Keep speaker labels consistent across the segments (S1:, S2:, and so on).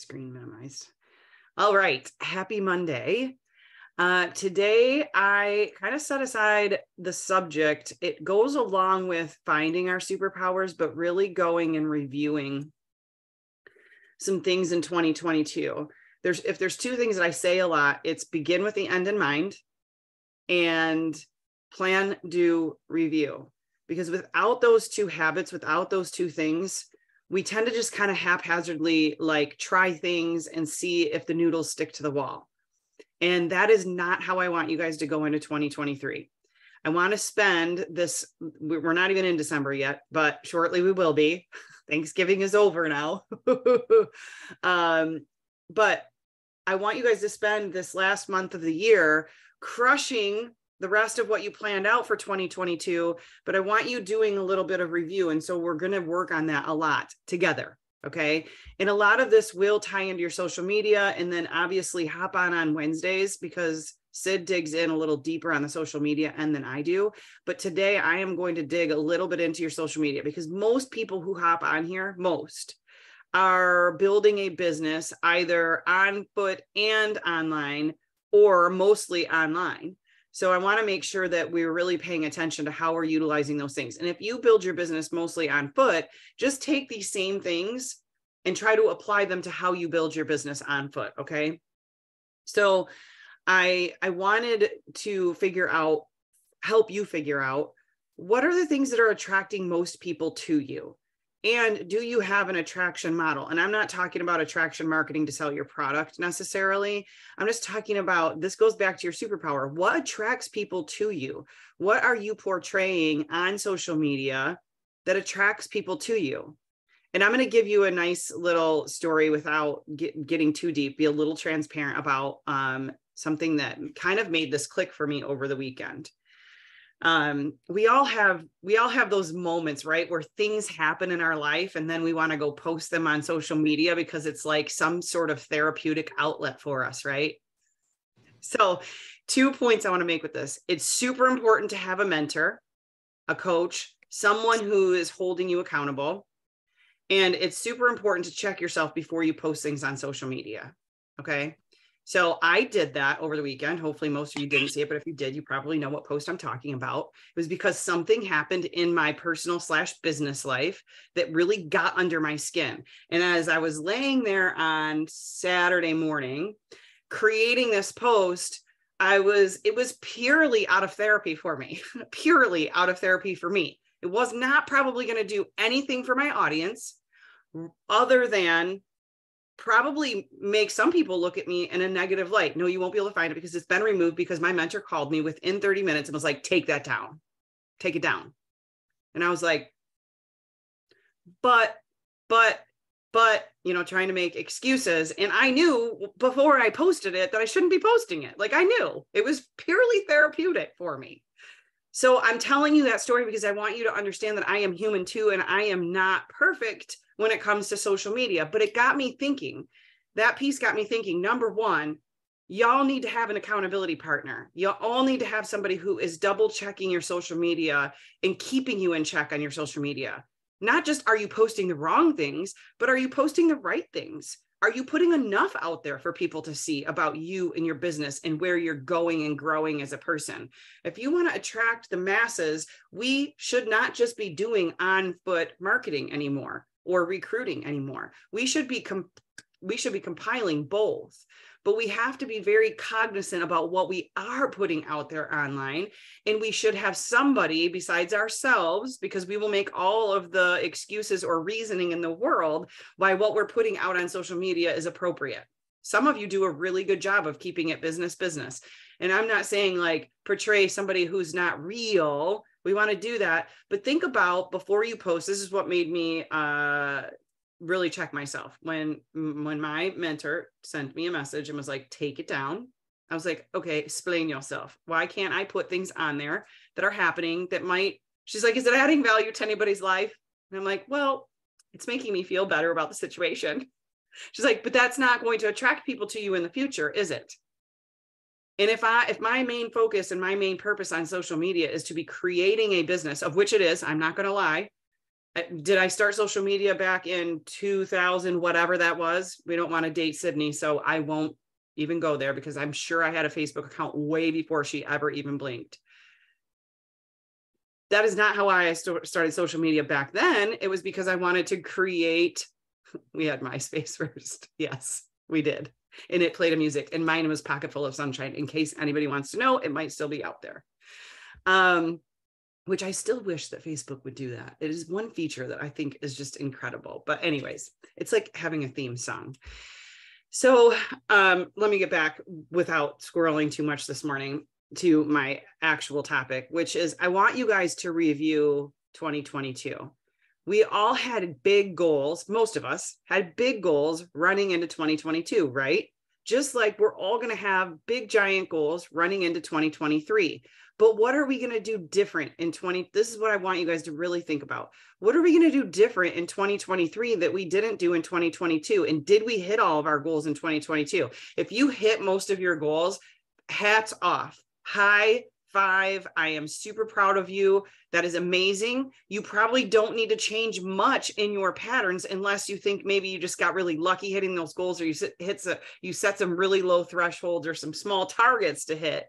S1: screen minimized. All right. Happy Monday. Today, I kind of set aside the subject. It goes along with finding our superpowers, but really going and reviewing some things in 2022. If there's two things that I say a lot, it's begin with the end in mind and plan, do, review. Because without those two habits, without those two things, we tend to just kind of haphazardly like try things and see if the noodles stick to the wall. And that is not how I want you guys to go into 2023. I want to spend this, we're not even in December yet, but shortly we will be. Thanksgiving is over now. But I want you guys to spend this last month of the year crushing the rest of what you planned out for 2022, but I want you doing a little bit of review. And so we're going to work on that a lot together. Okay. And a lot of this will tie into your social media, and then obviously hop on Wednesdays because Sid digs in a little deeper on the social media end than I do. But today I am going to dig a little bit into your social media because most people who hop on here, most are building a business either on foot and online, or mostly online. So I want to make sure that we're really paying attention to how we're utilizing those things. And if you build your business mostly on foot, just take these same things and try to apply them to how you build your business on foot. Okay. So I wanted to help you figure out what are the things that are attracting most people to you. And do you have an attraction model? And I'm not talking about attraction marketing to sell your product necessarily. I'm just talking about, this goes back to your superpower. What attracts people to you? What are you portraying on social media that attracts people to you? And I'm going to give you a nice little story without getting too deep, be a little transparent about something that kind of made this click for me over the weekend. We all have those moments, right, where things happen in our life and then we want to go post them on social media because it's like some sort of therapeutic outlet for us, right? So 2 points I want to make with this. It's super important to have a mentor, a coach, someone who is holding you accountable. And it's super important to check yourself before you post things on social media. Okay. So I did that over the weekend. Hopefully most of you didn't see it, but if you did, you probably know what post I'm talking about. It was because something happened in my personal/business life that really got under my skin. And as I was laying there on Saturday morning, creating this post, it was purely out of therapy for me, purely out of therapy for me. It was not probably going to do anything for my audience other than probably make some people look at me in a negative light. No, you won't be able to find it because it's been removed, because my mentor called me within 30 minutes and was like, take that down, take it down. And I was like, but, trying to make excuses. And I knew before I posted it that I shouldn't be posting it. Like, I knew it was purely therapeutic for me. So I'm telling you that story because I want you to understand that I am human too, and I am not perfect when it comes to social media. But it got me thinking. That piece got me thinking. Number one, y'all need to have an accountability partner. Y'all all need to have somebody who is double checking your social media and keeping you in check on your social media. Not just are you posting the wrong things, but are you posting the right things? Are you putting enough out there for people to see about you and your business and where you're going and growing as a person? If you want to attract the masses, we should not just be doing on-foot marketing anymore or recruiting anymore. We should be compiling both. But we have to be very cognizant about what we are putting out there online. And we should have somebody besides ourselves, because we will make all of the excuses or reasoning in the world why what we're putting out on social media is appropriate. Some of you do a really good job of keeping it business. And I'm not saying like portray somebody who's not real. We want to do that. But think about before you post, this is what made me really check myself. When my mentor sent me a message and was like, take it down, I was like, okay, explain yourself. Why can't I put things on there that are happening that might, she's like, is it adding value to anybody's life? And I'm like, well, it's making me feel better about the situation. She's like, but that's not going to attract people to you in the future, is it? And if my main focus and my main purpose on social media is to be creating a business, of which it is, I'm not going to lie, Did I start social media back in 2000, whatever that was? We don't want to date Sydney, so I won't even go there because I'm sure I had a Facebook account way before she ever even blinked. That is not how I started social media back then. It was because I wanted to create. We had MySpace first. Yes, we did. And it played a music, and mine was Pocket Full of Sunshine. In case anybody wants to know, it might still be out there. Which I still wish that Facebook would do that. It is one feature that I think is just incredible. But anyways, it's like having a theme song. So let me get back without squirreling too much this morning to my actual topic, which is I want you guys to review 2022. We all had big goals. Most of us had big goals running into 2022, right? Just like we're all going to have big, giant goals running into 2023. But what are we going to do different in this is what I want you guys to really think about. What are we going to do different in 2023 that we didn't do in 2022? And did we hit all of our goals in 2022? If you hit most of your goals, hats off, high five. I am super proud of you. That is amazing. You probably don't need to change much in your patterns unless you think maybe you just got really lucky hitting those goals, or you set some really low thresholds or some small targets to hit.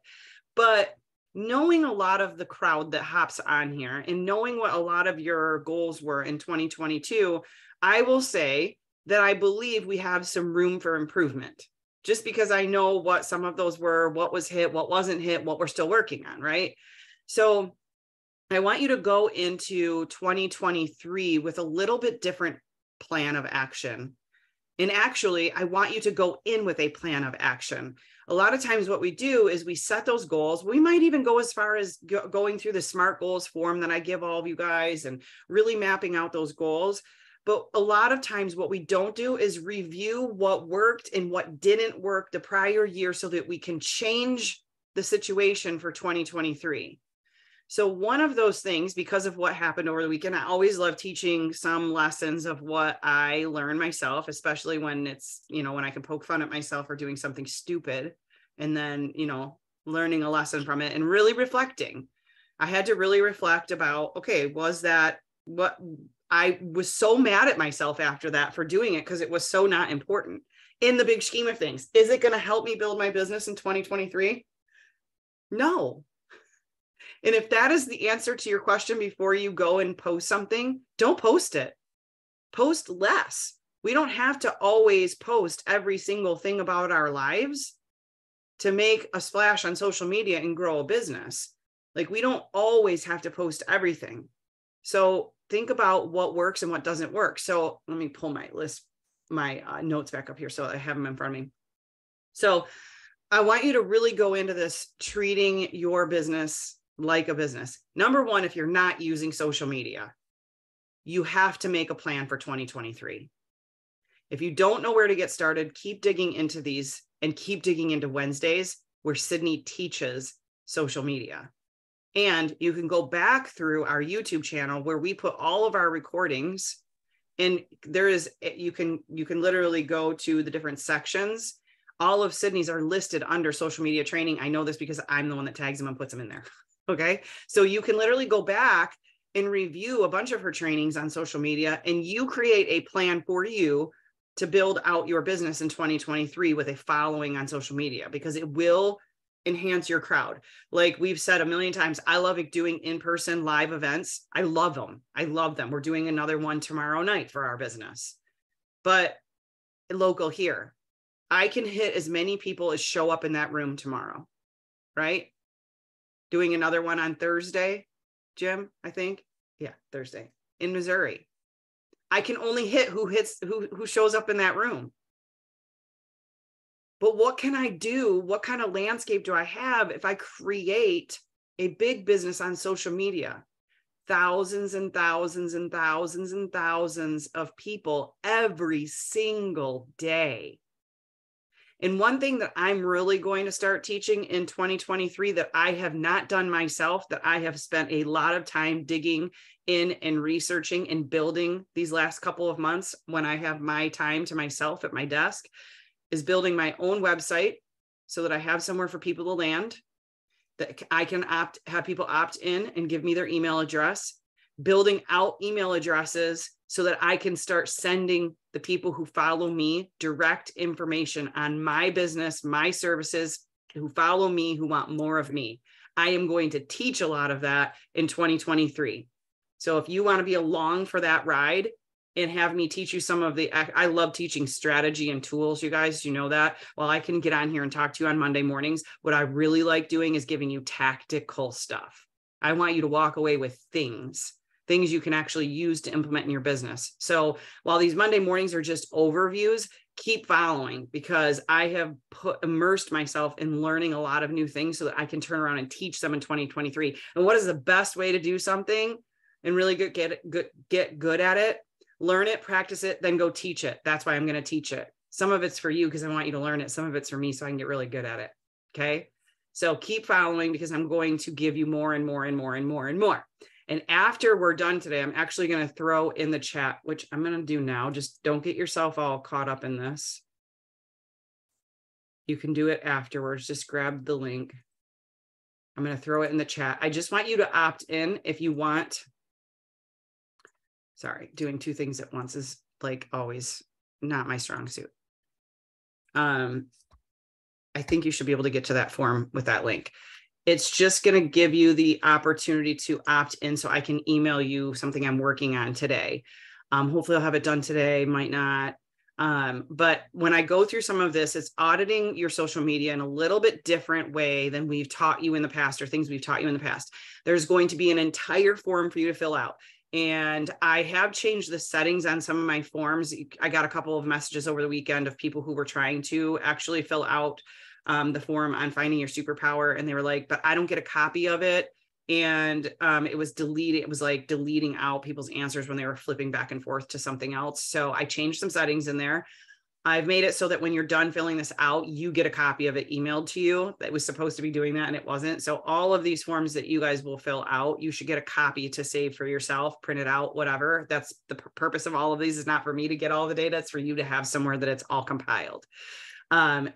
S1: But knowing a lot of the crowd that hops on here and knowing what a lot of your goals were in 2022, I will say that I believe we have some room for improvement, just because I know what some of those were, what was hit, what wasn't hit, what we're still working on, right? So I want you to go into 2023 with a little bit different plan of action. And actually, I want you to go in with a plan of action. A lot of times what we do is we set those goals. We might even go as far as going through the SMART goals form that I give all of you guys and really mapping out those goals. But a lot of times what we don't do is review what worked and what didn't work the prior year so that we can change the situation for 2023. So one of those things, because of what happened over the weekend, I always love teaching some lessons of what I learned myself, especially when it's, when I can poke fun at myself for doing something stupid and then, learning a lesson from it and really reflecting. I had to really reflect about, okay, was that what I was so mad at myself after that for doing it because it was so not important in the big scheme of things. Is it going to help me build my business in 2023? No. And if that is the answer to your question before you go and post something, don't post it. Post less. We don't have to always post every single thing about our lives to make a splash on social media and grow a business. Like, we don't always have to post everything. So think about what works and what doesn't work. So let me pull my list, my notes back up here so I have them in front of me. So I want you to really go into this treating your business like a business. Number one, if you're not using social media, you have to make a plan for 2023. If you don't know where to get started, keep digging into these and keep digging into Wednesdays where Sydney teaches social media. And you can go back through our YouTube channel where we put all of our recordings, and you can literally go to the different sections. All of Sydney's are listed under social media training. I know this because I'm the one that tags them and puts them in there. Okay. So you can literally go back and review a bunch of her trainings on social media, and you create a plan for you to build out your business in 2023 with a following on social media, because it will enhance your crowd. Like we've said a million times, I love doing in-person live events. I love them. We're doing another one tomorrow night for our business, but local here. I can hit as many people as show up in that room tomorrow, right? Doing another one on Thursday, Jim, I think. Yeah, Thursday in Missouri. I can only hit who shows up in that room. But what can I do? What kind of landscape do I have if I create a big business on social media? Thousands and thousands and thousands and thousands of people every single day. And one thing that I'm really going to start teaching in 2023 that I have not done myself, that I have spent a lot of time digging in and researching and building these last couple of months when I have my time to myself at my desk, is building my own website so that I have somewhere for people to land, that I can have people opt in and give me their email address. building out email addresses so that I can start sending the people who follow me direct information on my business, my services, who follow me, who want more of me. I am going to teach a lot of that in 2023. So if you want to be along for that ride and have me teach you some of I love teaching strategy and tools, you guys, you know that. Well, I can get on here and talk to you on Monday mornings. What I really like doing is giving you tactical stuff. I want you to walk away with things you can actually use to implement in your business. So while these Monday mornings are just overviews, keep following, because I have immersed myself in learning a lot of new things so that I can turn around and teach them in 2023. And what is the best way to do something and really get good at it? Learn it, practice it, then go teach it. That's why I'm going to teach it. Some of it's for you because I want you to learn it. Some of it's for me so I can get really good at it. Okay. So keep following, because I'm going to give you more and more and more and more and more. And after we're done today, I'm actually going to throw in the chat, which I'm going to do now. Just don't get yourself all caught up in this. You can do it afterwards. Just grab the link. I'm going to throw it in the chat. I just want you to opt in if you want. Sorry, doing two things at once is like always not my strong suit. I think you should be able to get to that form with that link. It's just going to give you the opportunity to opt in so I can email you something I'm working on today. Hopefully I'll have it done today, might not. But when I go through some of this, it's auditing your social media in a little bit different way than we've taught you in the past, or things we've taught you in the past. There's going to be an entire form for you to fill out. And I have changed the settings on some of my forms. I got a couple of messages over the weekend of people who were trying to actually fill out the form on finding your superpower. And they were like, but I don't get a copy of it. And it was deleted. It was like deleting out people's answers when they were flipping back and forth to something else. So I changed some settings in there. I've made it so that when you're done filling this out, you get a copy of it emailed to you. That was supposed to be doing that and it wasn't. So all of these forms that you guys will fill out, you should get a copy to save for yourself, print it out, whatever. That's the purpose of all of these. Is not for me to get all the data. It's for you to have somewhere that it's all compiled.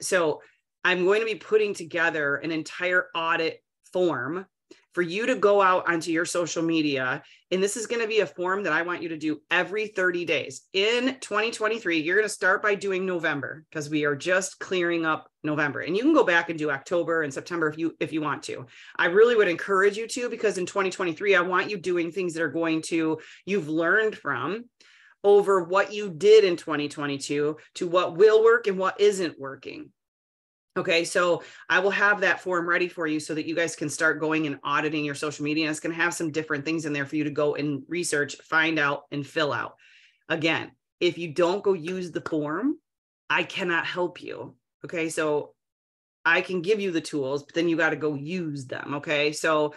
S1: So I'm going to be putting together an entire audit form for you to go out onto your social media. And this is going to be a form that I want you to do every 30 days. In 2023, you're going to start by doing November, because we are just clearing up November. And you can go back and do October and September if you want to. I really would encourage you to, because in 2023, I want you doing things that are you've learned from over what you did in 2022 to what will work and what isn't working. Okay, so I will have that form ready for you so that you guys can start going and auditing your social media. And it's going to have some different things in there for you to go and research, find out, and fill out. Again, if you don't go use the form, I cannot help you. Okay, so I can give you the tools, but then you got to go use them. Okay, so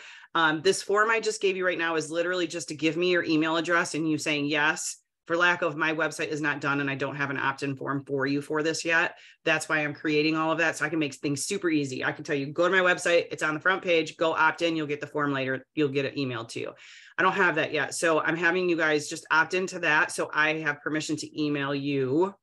S1: this form I just gave you right now is literally just to give me your email address and you saying yes. For lack of, my website is not done and I don't have an opt-in form for you for this yet. That's why I'm creating all of that. So I can make things super easy. I can tell you, go to my website. It's on the front page, go opt in. You'll get the form later. You'll get it emailed to you. I don't have that yet. So I'm having you guys just opt into that. So I have permission to email you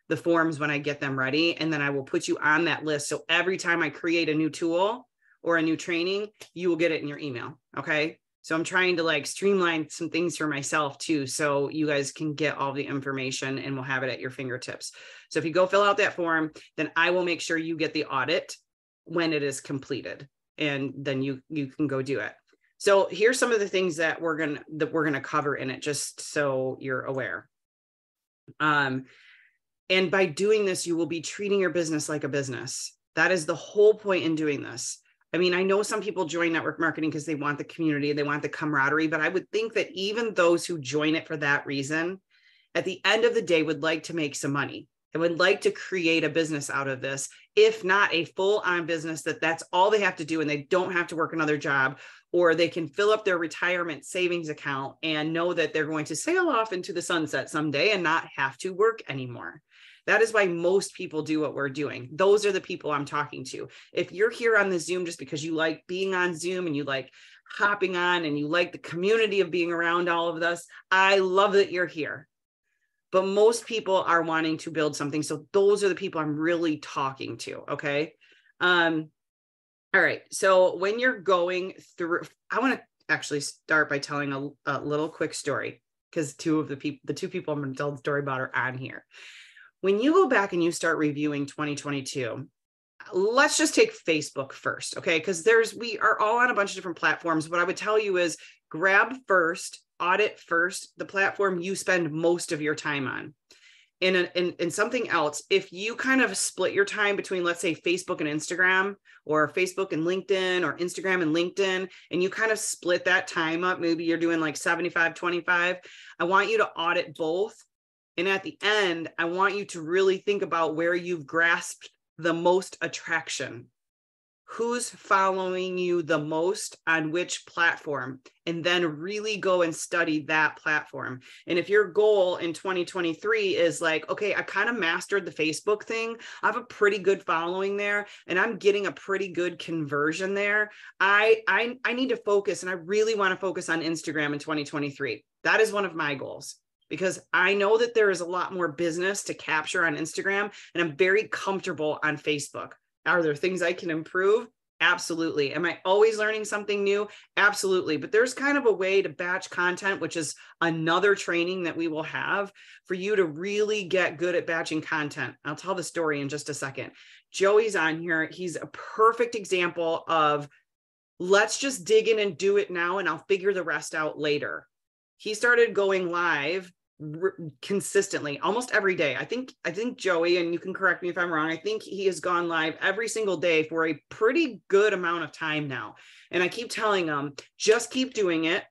S1: the forms when I get them ready. And then I will put you on that list. So every time I create a new tool or a new training, you will get it in your email. Okay. So I'm trying to like streamline some things for myself too, so you guys can get all the information and we'll have it at your fingertips. So if you go fill out that form, then I will make sure you get the audit when it is completed, and then you can go do it. So here's some of the things that we're gonna cover in it, just so you're aware. And by doing this, you will be treating your business like a business. That is the whole point in doing this. I mean, I know some people join network marketing because they want the community, they want the camaraderie, but I would think that even those who join it for that reason, at the end of the day, would like to make some money and would like to create a business out of this, if not a full-on business that's all they have to do and they don't have to work another job, or they can fill up their retirement savings account and know that they're going to sail off into the sunset someday and not have to work anymore. That is why most people do what we're doing. Those are the people I'm talking to. If you're here on the Zoom just because you like being on Zoom and you like hopping on and you like the community of being around all of us, I love that you're here. But most people are wanting to build something. So those are the people I'm really talking to. Okay. All right. So when you're going through, actually start by telling a little quick story, because the two people I'm going to tell the story about are on here. When you go back and you start reviewing 2022, let's just take Facebook first, okay? Because we are all on a bunch of different platforms. What I would tell you is grab first, audit first, the platform you spend most of your time on. And something else, if you kind of split your time between, let's say, Facebook and Instagram, or Facebook and LinkedIn, or Instagram and LinkedIn, and you kind of split that time up, maybe you're doing like 75-25, I want you to audit both. And at the end, I want you to really think about where you've grasped the most attraction. Who's following you the most on which platform, and then really go and study that platform. And if your goal in 2023 is like, okay, I kind of mastered the Facebook thing, I have a pretty good following there, and I'm getting a pretty good conversion there, I need to focus, and I really want to focus on Instagram in 2023. That is one of my goals, because I know that there is a lot more business to capture on Instagram, and I'm very comfortable on Facebook. Are there things I can improve? Absolutely. Am I always learning something new? Absolutely. But there's kind of a way to batch content, which is another training that we will have for you to really get good at batching content. I'll tell the story in just a second. Joey's on here. He's a perfect example of, let's just dig in and do it now, and I'll figure the rest out later. He started going live consistently almost every day. I think Joey, and you can correct me if I'm wrong, I think he has gone live every single day for a pretty good amount of time now. And I keep telling him, just keep doing it,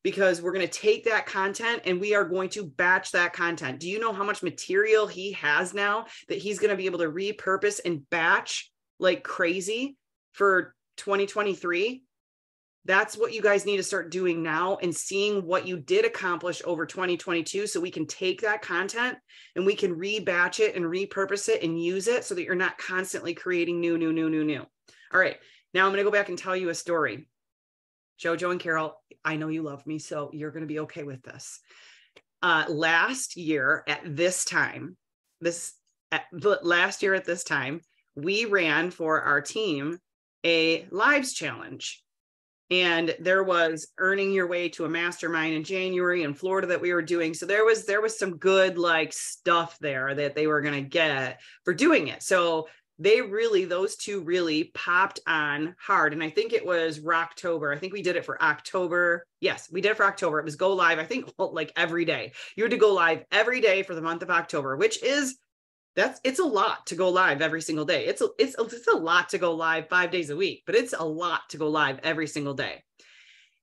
S1: because we're going to take that content and we are going to batch that content. Do you know how much material he has now that he's going to be able to repurpose and batch like crazy for 2023? That's what you guys need to start doing now, and seeing what you did accomplish over 2022, so we can take that content and we can rebatch it and repurpose it and use it so that you're not constantly creating new. All right, now I'm going to go back and tell you a story. Jojo and Carol, I know you love me, so you're going to be okay with this. Last year at this time, we ran for our team a lives challenge. And there was earning your way to a mastermind in January in Florida that we were doing. So there was some good like stuff there that they were going to get for doing it. So those two really popped on hard. And I think it was Rocktober. I think we did it for October. Yes, we did it for October. It was go live, I think, like every day. You had to go live every day for the month of October, which is, it's a lot to go live every single day. It's a lot to go live 5 days a week, but it's a lot to go live every single day.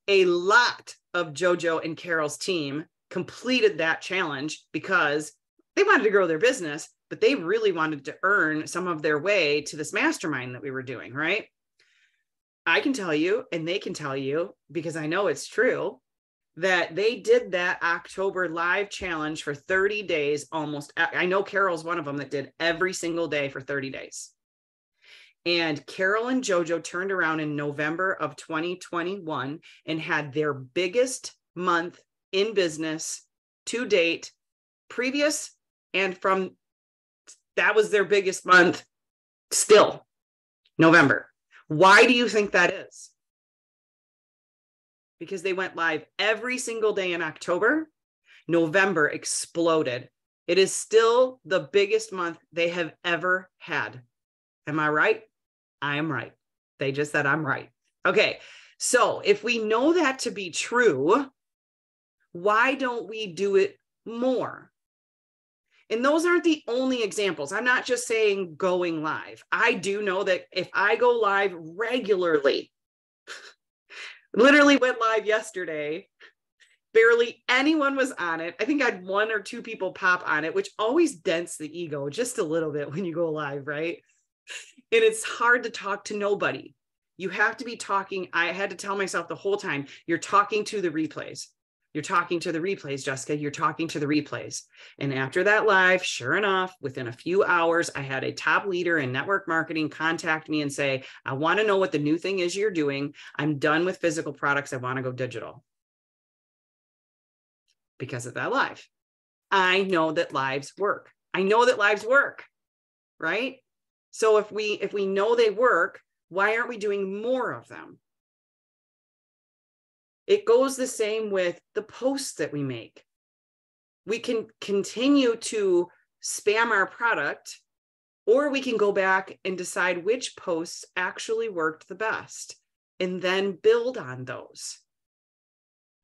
S1: A lot of Jojo and Carol's team completed that challenge because they wanted to grow their business, but they really wanted to earn some of their way to this mastermind that we were doing, right? I can tell you, and they can tell you, because I know it's true, that they did that October live challenge for 30 days almost. I know Carol's one of them that did every single day for 30 days. And Carol and Jojo turned around in November of 2021 and had their biggest month in business to date, previous and from, that was their biggest month still, November. Why do you think that is? Because they went live every single day in October. November exploded. It is still the biggest month they have ever had. Am I right? I am right. They just said I'm right. Okay. So if we know that to be true, why don't we do it more? And those aren't the only examples. I'm not just saying going live. I do know that if I go live regularly, literally went live yesterday, barely anyone was on it. I think I had 1 or 2 people pop on it, which always dents the ego just a little bit when you go live, right? And it's hard to talk to nobody. You have to be talking. I had to tell myself the whole time, you're talking to the replays. You're talking to the replays, Jessica. You're talking to the replays. And after that live, sure enough, within a few hours, I had a top leader in network marketing contact me and say, I want to know what the new thing is you're doing. I'm done with physical products. I want to go digital. Because of that live. I know that lives work. Right? So if we know they work, why aren't we doing more of them? It goes the same with the posts that we make. We can continue to spam our product, or we can go back and decide which posts actually worked the best and then build on those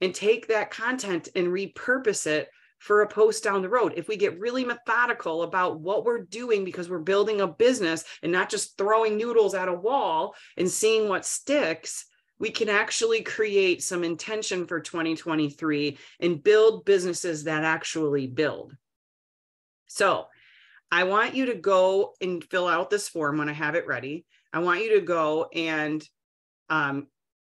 S1: and take that content and repurpose it for a post down the road. If we get really methodical about what we're doing because we're building a business and not just throwing noodles at a wall and seeing what sticks, we can actually create some intention for 2023 and build businesses that actually build. So I want you to go and fill out this form when I have it ready. I want you to go and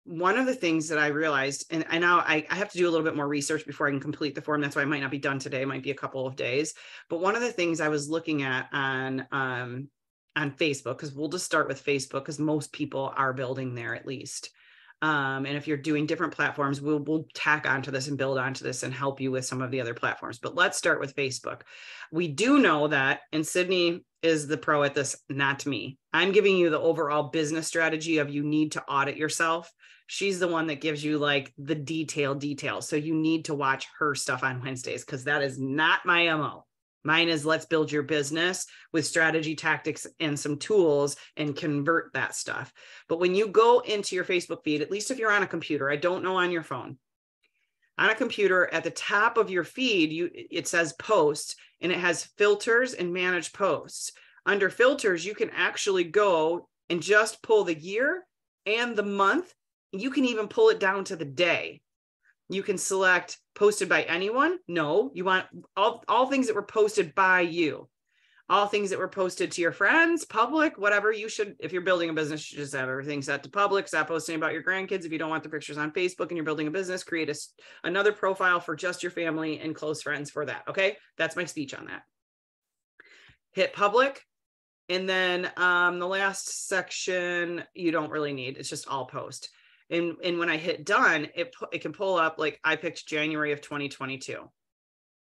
S1: one of the things that I realized, and now I have to do a little bit more research before I can complete the form. That's why it might not be done today. It might be a couple of days. But one of the things I was looking at on Facebook, because we'll just start with Facebook because most people are building there at least. And if you're doing different platforms, we'll tack onto this and build onto this and help you with some of the other platforms. But let's start with Facebook. We do know that, and Sydney is the pro at this, not me. I'm giving you the overall business strategy of you need to audit yourself. She's the one that gives you like the details. So you need to watch her stuff on Wednesdays because that is not my MO. Mine is let's build your business with strategy, tactics, and some tools and convert that stuff. But when you go into your Facebook feed, at least if you're on a computer, I don't know on your phone, on a computer at the top of your feed, it says posts and it has filters and manage posts. Under filters, you can actually go and just pull the year and the month. You can even pull it down to the day. You can select posted by anyone. No, you want all things that were posted by you, all things that were posted to your friends, public, whatever. You should, if you're building a business, you should just have everything set to public. Stop posting about your grandkids. If you don't want the pictures on Facebook and you're building a business, create another profile for just your family and close friends for that. Okay. That's my speech on that. Hit public. And then the last section, you don't really need, it's just all post. And when I hit done, it can pull up, like I picked January of 2022.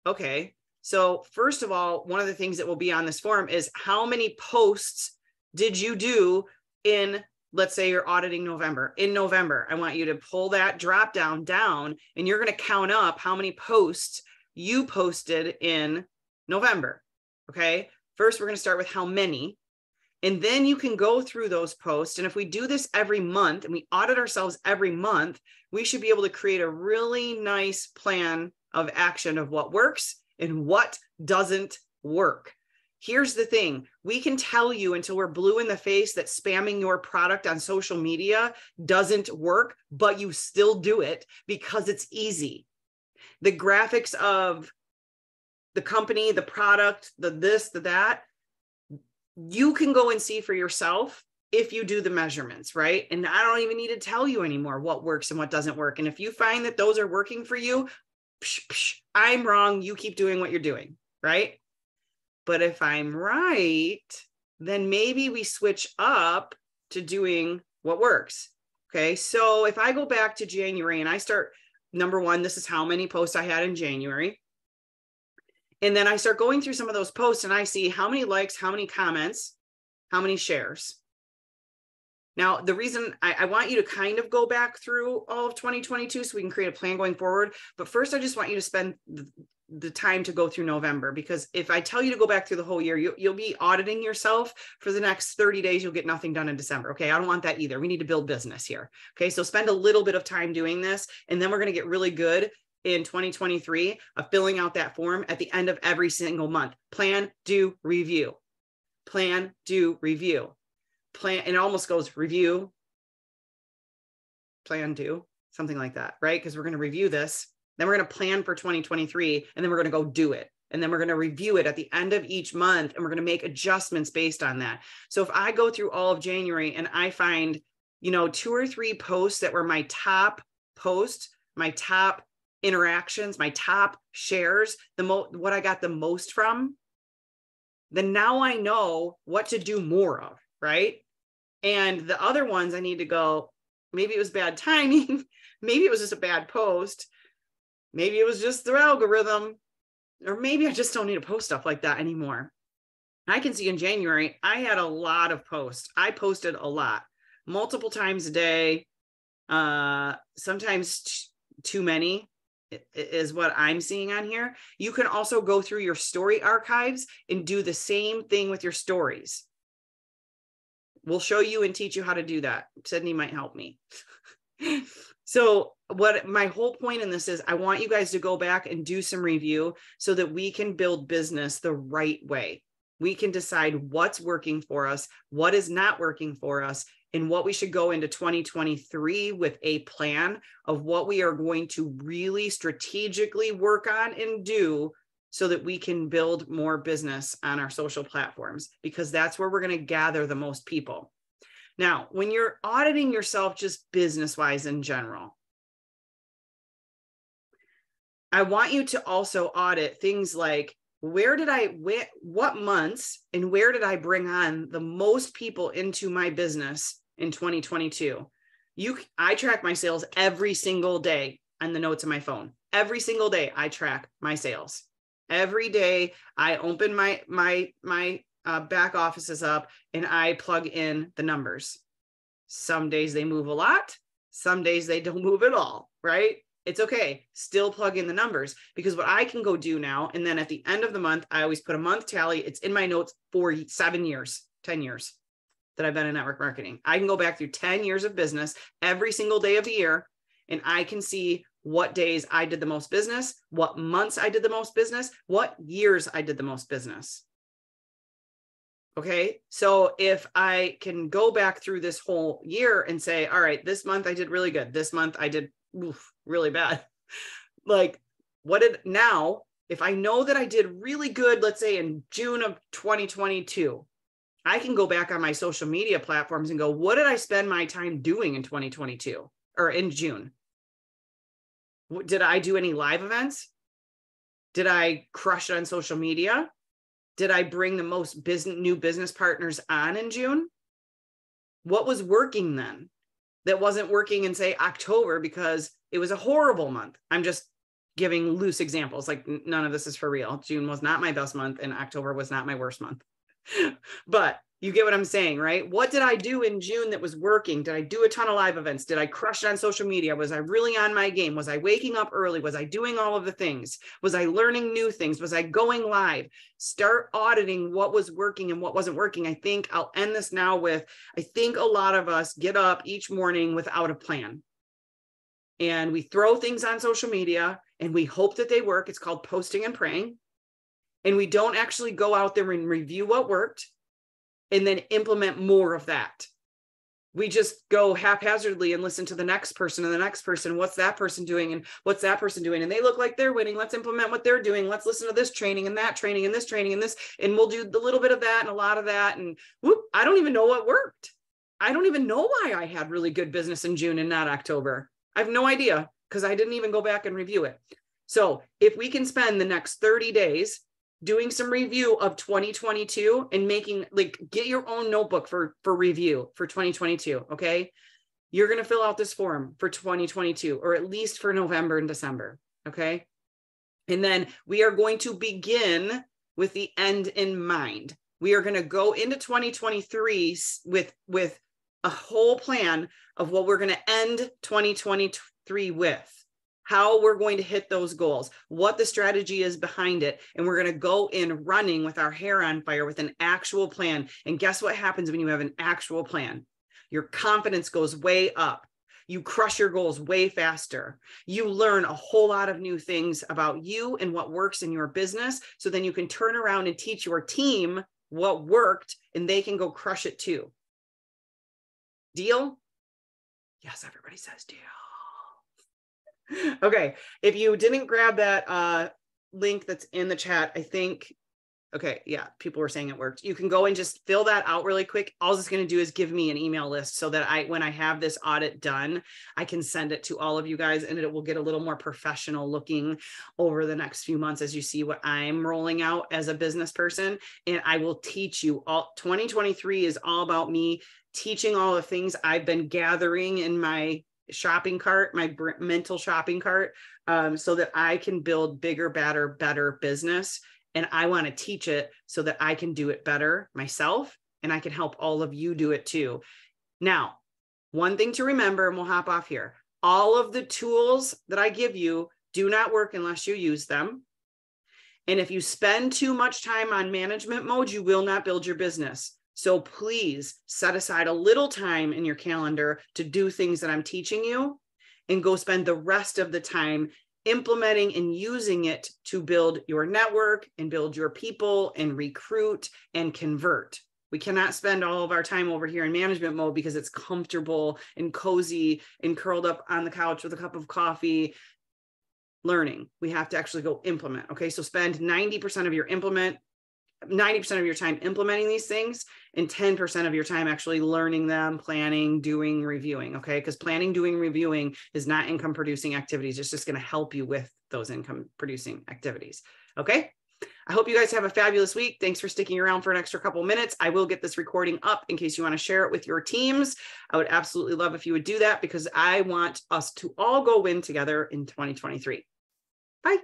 S1: Okay. So first of all, one of the things that will be on this form is how many posts did you do in, let's say you're auditing November. In November, I want you to pull that drop down, and you're going to count up how many posts you posted in November. Okay. First, we're going to start with how many. And then you can go through those posts. And if we do this every month and we audit ourselves every month, we should be able to create a really nice plan of action of what works and what doesn't work. Here's the thing. We can tell you until we're blue in the face that spamming your product on social media doesn't work, but you still do it because it's easy. The graphics of the company, the product, the this, the that, you can go and see for yourself if you do the measurements, right? And I don't even need to tell you anymore what works and what doesn't work. And if you find that those are working for you, I'm wrong. You keep doing what you're doing, right? But if I'm right, then maybe we switch up to doing what works. Okay. So if I go back to January and I start, number one, this is how many posts I had in January. And then I start going through some of those posts and I see how many likes, how many comments, how many shares. Now, the reason I want you to kind of go back through all of 2022 so we can create a plan going forward. But first, I just want you to spend the time to go through November, because if I tell you to go back through the whole year, you'll be auditing yourself for the next 30 days. You'll get nothing done in December. Okay. I don't want that either. We need to build business here. Okay. So spend a little bit of time doing this, and then we're going to get really good in 2023 of filling out that form at the end of every single month. Plan, do, review. Plan, do, review. Plan, and it almost goes review, plan, do, something like that, right? Because we're going to review this, then we're going to plan for 2023, and then we're going to go do it. And then we're going to review it at the end of each month, and we're going to make adjustments based on that. So if I go through all of January and I find, 2 or 3 posts that were my top posts, my top interactions, my top shares, what I got the most from, then now I know what to do more of, right? And the other ones I need to go, maybe it was bad timing, maybe it was just a bad post, maybe it was just their algorithm, or maybe I just don't need to post stuff like that anymore. I can see in January, I had a lot of posts. I posted a lot, multiple times a day, sometimes too many is what I'm seeing on here. You can also go through your story archives and do the same thing with your stories. We'll show you and teach you how to do that. Sydney might help me. So what my whole point in this is, I want you guys to go back and do some review so that we can build business the right way. We can decide what's working for us, what is not working for us, and what we should go into 2023 with a plan of what we are going to really strategically work on and do so that we can build more business on our social platforms, because that's where we're going to gather the most people. Now, when you're auditing yourself just business-wise in general, I want you to also audit things like, what months and where did I bring on the most people into my business in 2022? I track my sales every single day on the notes of my phone. Every single day I track my sales. Every day I open my back offices up and I plug in the numbers. Some days they move a lot. Some days they don't move at all, right? It's okay. Still plug in the numbers, because what I can go do now, and then at the end of the month, I always put a month tally. It's in my notes for 7 years, 10 years that I've been in network marketing. I can go back through 10 years of business every single day of the year, and I can see what days I did the most business, what months I did the most business, what years I did the most business. Okay. So if I can go back through this whole year and say, all right, this month I did really good. This month I did really bad. Like, now, if I know that I did really good, let's say in June of 2022, I can go back on my social media platforms and go, what did I spend my time doing in 2022 or in June? Did I do any live events? Did I crush it on social media? Did I bring the most new business partners on in June? What was working then that wasn't working in, say, October because it was a horrible month? I'm just giving loose examples. Like, none of this is for real. June was not my best month and October was not my worst month. But you get what I'm saying, right? What did I do in June that was working? Did I do a ton of live events? Did I crush it on social media? Was I really on my game? Was I waking up early? Was I doing all of the things? Was I learning new things? Was I going live? Start auditing what was working and what wasn't working. I think I'll end this now with, I think a lot of us get up each morning without a plan. And we throw things on social media and we hope that they work. It's called posting and praying. And we don't actually go out there and review what worked and then implement more of that. We just go haphazardly and listen to the next person and the next person. What's that person doing? And what's that person doing? And they look like they're winning. Let's implement what they're doing. Let's listen to this training and that training and this training and this, and we'll do a little bit of that and a lot of that. And whoop, I don't even know what worked. I don't even know why I had really good business in June and not October. I have no idea, because I didn't even go back and review it. So if we can spend the next 30 days doing some review of 2022 and get your own notebook for review for 2022. Okay. You're going to fill out this form for 2022, or at least for November and December. Okay. And then we are going to begin with the end in mind. We are going to go into 2023 with a whole plan of what we're going to end 2023 with. How we're going to hit those goals, what the strategy is behind it. And we're going to go in running with our hair on fire with an actual plan. And guess what happens when you have an actual plan? Your confidence goes way up. You crush your goals way faster. You learn a whole lot of new things about you and what works in your business. So then you can turn around and teach your team what worked and they can go crush it too. Deal? Yes, everybody says deal. Okay, if you didn't grab that link that's in the chat, I think, okay, yeah, people were saying it worked. You can go and just fill that out really quick. All it's going to do is give me an email list so that when I have this audit done, I can send it to all of you guys and it will get a little more professional looking over the next few months as you see what I'm rolling out as a business person. And I will teach you all. 2023 is all about me teaching all the things I've been gathering in my shopping cart, my mental shopping cart, so that I can build bigger, better business. And I want to teach it so that I can do it better myself and I can help all of you do it too. Now, one thing to remember, and we'll hop off here. All of the tools that I give you do not work unless you use them. And if you spend too much time on management mode, you will not build your business. So please set aside a little time in your calendar to do things that I'm teaching you, and go spend the rest of the time implementing and using it to build your network and build your people and recruit and convert. We cannot spend all of our time over here in management mode because it's comfortable and cozy and curled up on the couch with a cup of coffee learning. We have to actually go implement. Okay. So spend 90% of your time implementing these things, and 10% of your time actually learning them, planning, doing, reviewing. Okay. Because planning, doing, reviewing is not income producing activities. It's just going to help you with those income producing activities. Okay. I hope you guys have a fabulous week. Thanks for sticking around for an extra couple minutes. I will get this recording up in case you want to share it with your teams. I would absolutely love if you would do that, because I want us to all go win together in 2023. Bye.